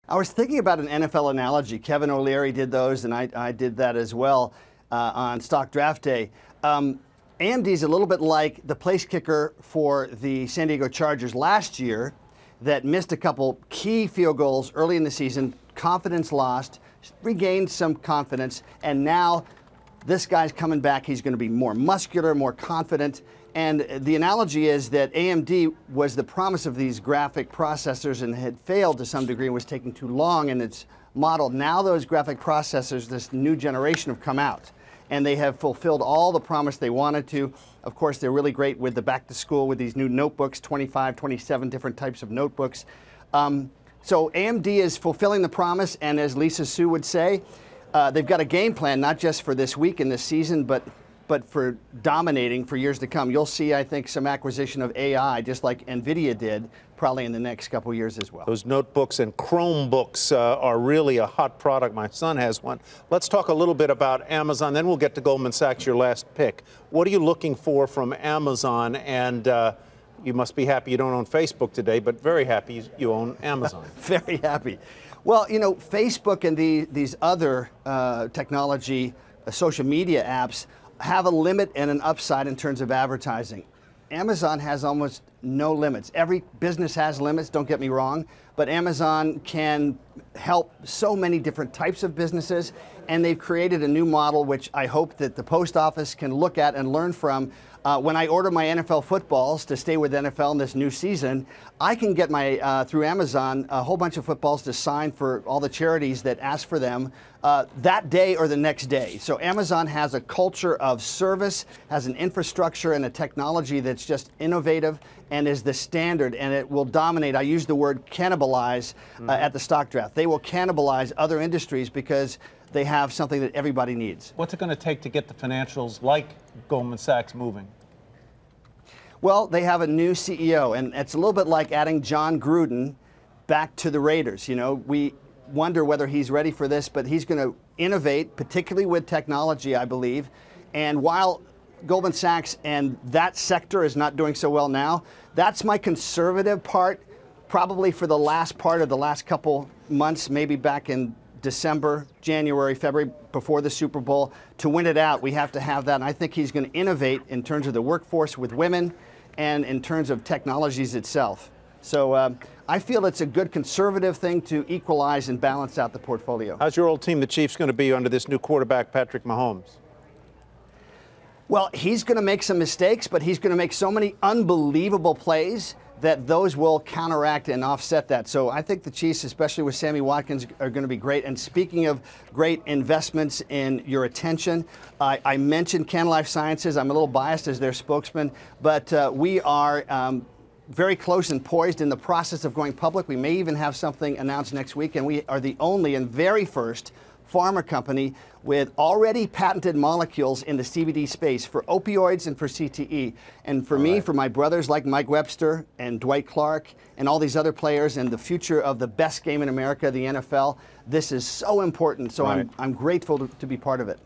I was thinking about an NFL analogy. Kevin O'Leary did those, and I did that as well on Stock Draft Day. AMD is a little bit like the place kicker for the San Diego Chargers last year that missed a couple key field goals early in the season, confidence lost, regained some confidence, and now this guy's coming back. He's going to be more muscular, more confident. And the analogy is that AMD was the promise of these graphic processors and had failed to some degree and was taking too long in its model. Now those graphic processors, this new generation, have come out, and they have fulfilled all the promise they wanted to. Of course, they're really great with the back to school with these new notebooks, 25, 27 different types of notebooks. So AMD is fulfilling the promise, and as Lisa Su would say, they've got a game plan, not just for this week and this season, but for dominating for years to come. You'll see, I think, some acquisition of AI, just like NVIDIA did, probably in the next couple years as well. Those notebooks and Chromebooks are really a hot product. My son has one. Let's talk a little bit about Amazon, then we'll get to Goldman Sachs, your last pick. What are you looking for from Amazon? And you must be happy you don't own Facebook today, but very happy you own Amazon. Very happy. Well, you know, Facebook and these other technology, social media apps have a limit and an upside in terms of advertising. Amazon has almost no limits. Every business has limits, don't get me wrong, but Amazon can help so many different types of businesses, and they've created a new model which I hope that the post office can look at and learn from. When I order my NFL footballs to stay with NFL in this new season, I can get my, through Amazon, a whole bunch of footballs to sign for all the charities that ask for them that day or the next day. So Amazon has a culture of service, has an infrastructure and a technology that's just innovative and is the standard, and it will dominate. I use the word cannibalize at the stock draft. They will cannibalize other industries because they have something that everybody needs. What's it going to take to get the financials like Goldman Sachs moving? Well, they have a new CEO, and it's a little bit like adding John Gruden back to the Raiders. You know, we wonder whether he's ready for this, but he's going to innovate, particularly with technology, I believe. And while Goldman Sachs and that sector is not doing so well now, that's my conservative part, probably for the last part of the last couple months, maybe back in December, January, February, before the Super Bowl. To win it out, we have to have that. And I think he's going to innovate in terms of the workforce with women and in terms of technologies itself. So I feel it's a good conservative thing to equalize and balance out the portfolio. How's your old team, the Chiefs, going to be under this new quarterback, Patrick Mahomes? Well, he's going to make some mistakes, but he's going to make so many unbelievable plays that those will counteract and offset that. So I think the Chiefs, especially with Sammy Watkins, are going to be great. And speaking of great investments in your attention, I mentioned Can Life Sciences. I'm a little biased as their spokesman, but we are very close and poised in the process of going public. We may even have something announced next week, and we are the only and very first pharma company with already patented molecules in the CBD space for opioids and for CTE. And for me, for my brothers like Mike Webster and Dwight Clark and all these other players and the future of the best game in America, the NFL, this is so important. So I'm grateful to be part of it.